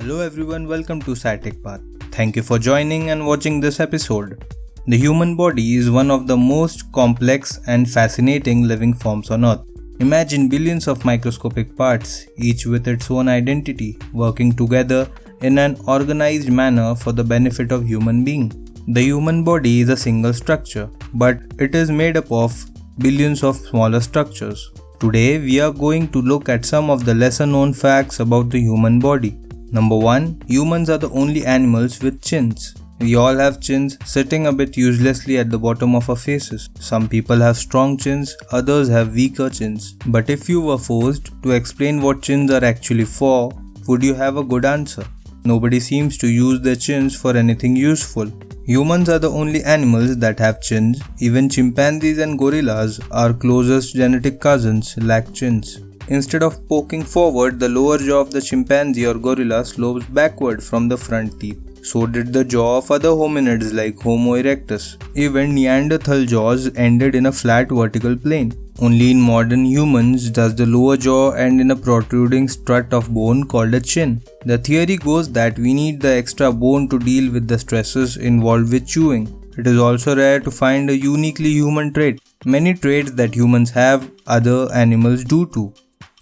Hello everyone, welcome to SciTech Path. Thank you for joining and watching this episode. The human body is one of the most complex and fascinating living forms on Earth. Imagine billions of microscopic parts, each with its own identity, working together in an organized manner for the benefit of human being. The human body is a single structure, but it is made up of billions of smaller structures. Today, we are going to look at some of the lesser known facts about the human body. Number 1. Humans are the only animals with chins. We all have chins sitting a bit uselessly at the bottom of our faces. Some people have strong chins, others have weaker chins. But if you were forced to explain what chins are actually for, would you have a good answer? Nobody seems to use their chins for anything useful. Humans are the only animals that have chins. Even chimpanzees and gorillas, our closest genetic cousins, lack chins. Instead of poking forward, the lower jaw of the chimpanzee or gorilla slopes backward from the front teeth. So did the jaw of other hominids like Homo erectus. Even Neanderthal jaws ended in a flat vertical plane. Only in modern humans does the lower jaw end in a protruding strut of bone called a chin. The theory goes that we need the extra bone to deal with the stresses involved with chewing. It is also rare to find a uniquely human trait. Many traits that humans have, other animals do too.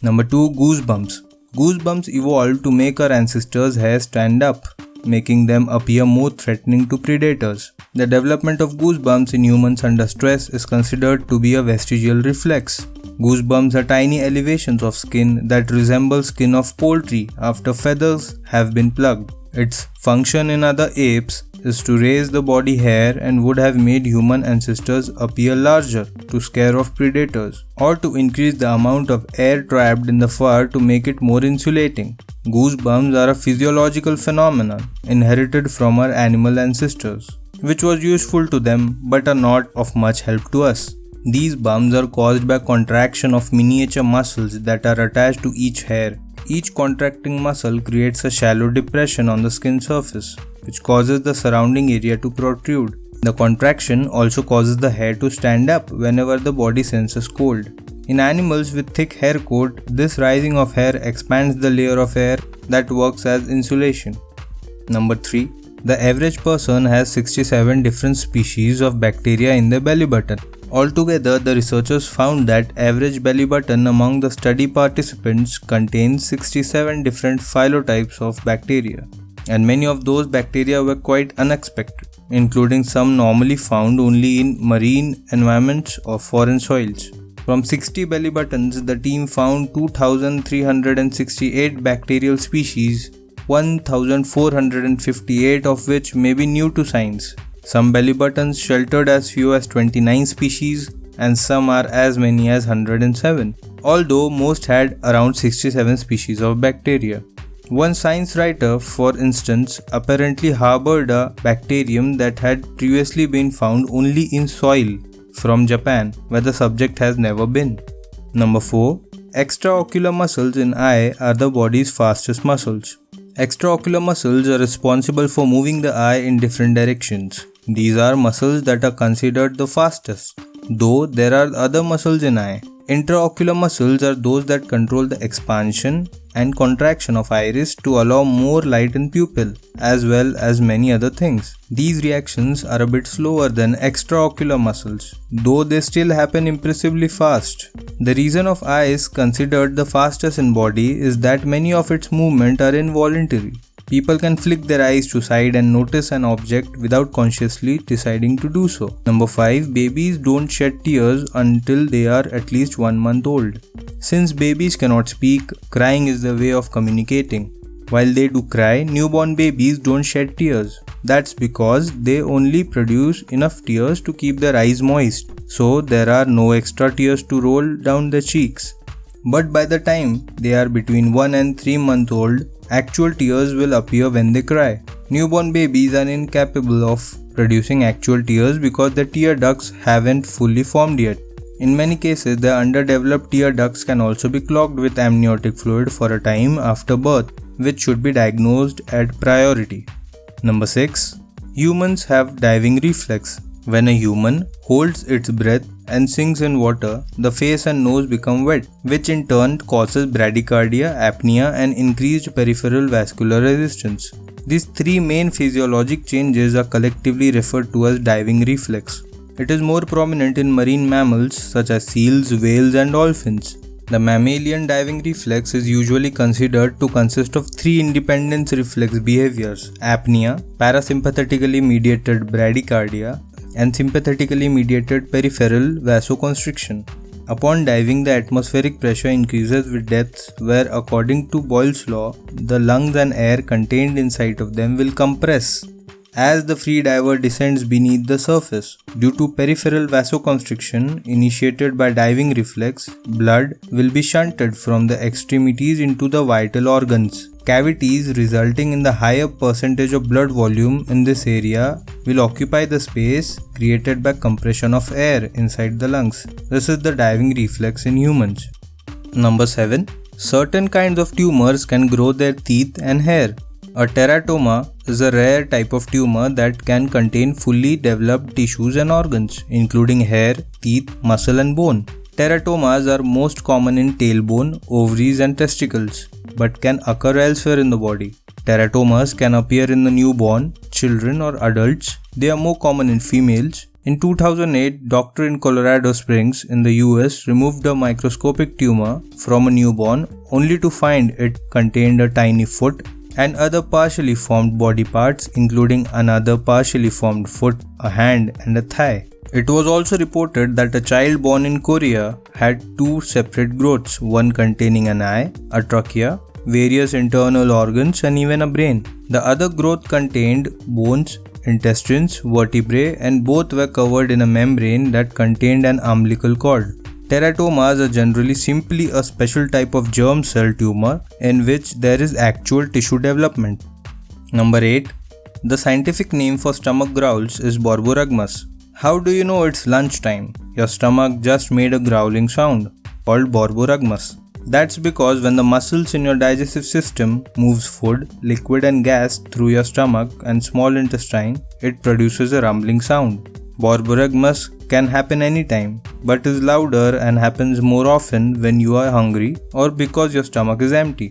Number 2. Goosebumps. Goosebumps evolved to make our ancestors' hair stand up, making them appear more threatening to predators. The development of goosebumps in humans under stress is considered to be a vestigial reflex. Goosebumps are tiny elevations of skin that resemble skin of poultry after feathers have been plucked. Its function in other apes is to raise the body hair and would have made human ancestors appear larger to scare off predators, or to increase the amount of air trapped in the fur to make it more insulating. Goosebumps are a physiological phenomenon inherited from our animal ancestors, which was useful to them but are not of much help to us. These bumps are caused by contraction of miniature muscles that are attached to each hair. Each contracting muscle creates a shallow depression on the skin surface, which causes the surrounding area to protrude. The contraction also causes the hair to stand up whenever the body senses cold. In animals with thick hair coat, this rising of hair expands the layer of hair that works as insulation. Number 3. The average person has 67 different species of bacteria in their belly button. Altogether, the researchers found that average belly button among the study participants contains 67 different phylotypes of bacteria, and many of those bacteria were quite unexpected, including some normally found only in marine environments or foreign soils. From 60 belly buttons, the team found 2,368 bacterial species, 1,458 of which may be new to science. Some belly buttons sheltered as few as 29 species, and some are as many as 107, although most had around 67 species of bacteria. One science writer, for instance, apparently harbored a bacterium that had previously been found only in soil from Japan, where the subject has never been. Number 4. Extraocular muscles in eye are the body's fastest muscles. Extraocular muscles are responsible for moving the eye in different directions. These are muscles that are considered the fastest, though there are other muscles in eye. Intraocular muscles are those that control the expansion and contraction of iris to allow more light in pupil, as well as many other things. These reactions are a bit slower than extraocular muscles, though they still happen impressively fast. The reason of eye is considered the fastest in body is that many of its movements are involuntary. People can flick their eyes to side and notice an object without consciously deciding to do so. Number 5. Babies don't shed tears until they are at least 1 month old. Since babies cannot speak, crying is the way of communicating. While they do cry, newborn babies don't shed tears. That's because they only produce enough tears to keep their eyes moist, so there are no extra tears to roll down their cheeks. But by the time they are between 1 and 3 months old, actual tears will appear when they cry. Newborn babies are incapable of producing actual tears because the tear ducts haven't fully formed yet. In many cases, the underdeveloped tear ducts can also be clogged with amniotic fluid for a time after birth, which should be diagnosed at priority. Number 6. Humans have diving reflex. When a human holds its breath and sinks in water, the face and nose become wet, which in turn causes bradycardia, apnea, and increased peripheral vascular resistance. These three main physiologic changes are collectively referred to as diving reflex. It is more prominent in marine mammals such as seals, whales, and dolphins. The mammalian diving reflex is usually considered to consist of three independent reflex behaviors: apnea, parasympathetically mediated bradycardia, and sympathetically mediated peripheral vasoconstriction. Upon diving, the atmospheric pressure increases with depths where, according to Boyle's law, the lungs and air contained inside of them will compress as the free diver descends beneath the surface. Due to peripheral vasoconstriction initiated by diving reflex, blood will be shunted from the extremities into the vital organs. Cavities resulting in the higher percentage of blood volume in this area will occupy the space created by compression of air inside the lungs. This is the diving reflex in humans. Number 7. Certain kinds of tumors can grow their teeth and hair. A teratoma is a rare type of tumor that can contain fully developed tissues and organs, including hair, teeth, muscle, and bone. Teratomas are most common in tailbone, ovaries, and testicles, but can occur elsewhere in the body. Teratomas can appear in the newborn, children, or adults. They are more common in females. In 2008, a doctor in Colorado Springs in the US removed a microscopic tumor from a newborn only to find it contained a tiny foot and other partially formed body parts, including another partially formed foot, a hand, and a thigh. It was also reported that a child born in Korea had two separate growths, one containing an eye, a trachea, various internal organs, and even a brain. The other growth contained bones, intestines, vertebrae, and both were covered in a membrane that contained an umbilical cord. Teratomas are generally simply a special type of germ cell tumor in which there is actual tissue development. Number 8. The scientific name for stomach growls is Borborygmus. How do you know it's lunchtime? Your stomach just made a growling sound called Borborygmus. That's because when the muscles in your digestive system moves food, liquid, and gas through your stomach and small intestine, it produces a rumbling sound. Borborygmus can happen anytime, but is louder and happens more often when you are hungry or because your stomach is empty.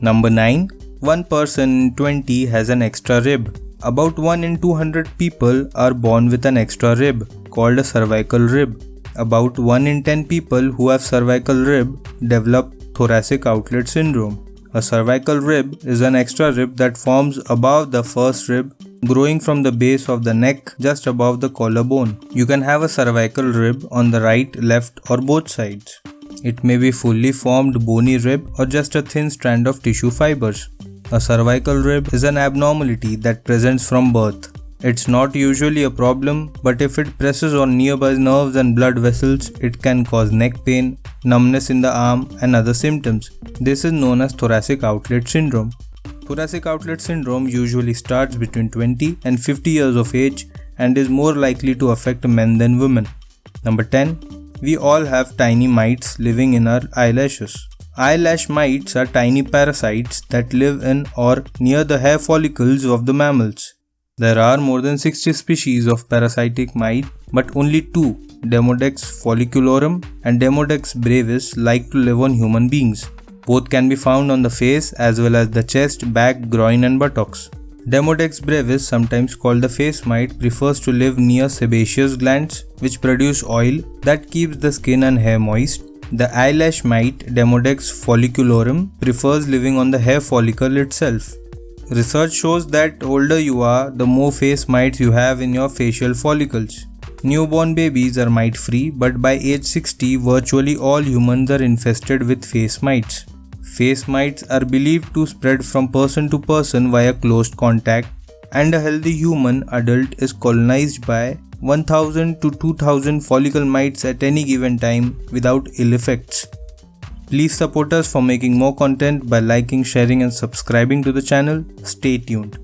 Number 9. One person in 20 has an extra rib. About 1 in 200 people are born with an extra rib, called a cervical rib. About 1 in 10 people who have cervical rib develop thoracic outlet syndrome. A cervical rib is an extra rib that forms above the first rib, growing from the base of the neck just above the collarbone. You can have a cervical rib on the right, left, or both sides. It may be fully formed bony rib or just a thin strand of tissue fibers. A cervical rib is an abnormality that presents from birth. It's not usually a problem, but if it presses on nearby nerves and blood vessels, it can cause neck pain, numbness in the arm, and other symptoms. This is known as thoracic outlet syndrome. Thoracic outlet syndrome usually starts between 20 and 50 years of age and is more likely to affect men than women. Number 10. We all have tiny mites living in our eyelashes. Eyelash mites are tiny parasites that live in or near the hair follicles of the mammals. There are more than 60 species of parasitic mite, but only 2, Demodex folliculorum and Demodex brevis, like to live on human beings. Both can be found on the face as well as the chest, back, groin, and buttocks. Demodex brevis, sometimes called the face mite, prefers to live near sebaceous glands, which produce oil that keeps the skin and hair moist. The eyelash mite, Demodex follicularum, prefers living on the hair follicle itself. Research shows that older you are, the more face mites you have in your facial follicles. Newborn babies are mite-free, but by age 60, virtually all humans are infested with face mites. Face mites are believed to spread from person to person via close contact, and a healthy human adult is colonized by 1000 to 2000 follicle mites at any given time without ill effects. Please support us for making more content by liking, sharing, and subscribing to the channel. Stay tuned.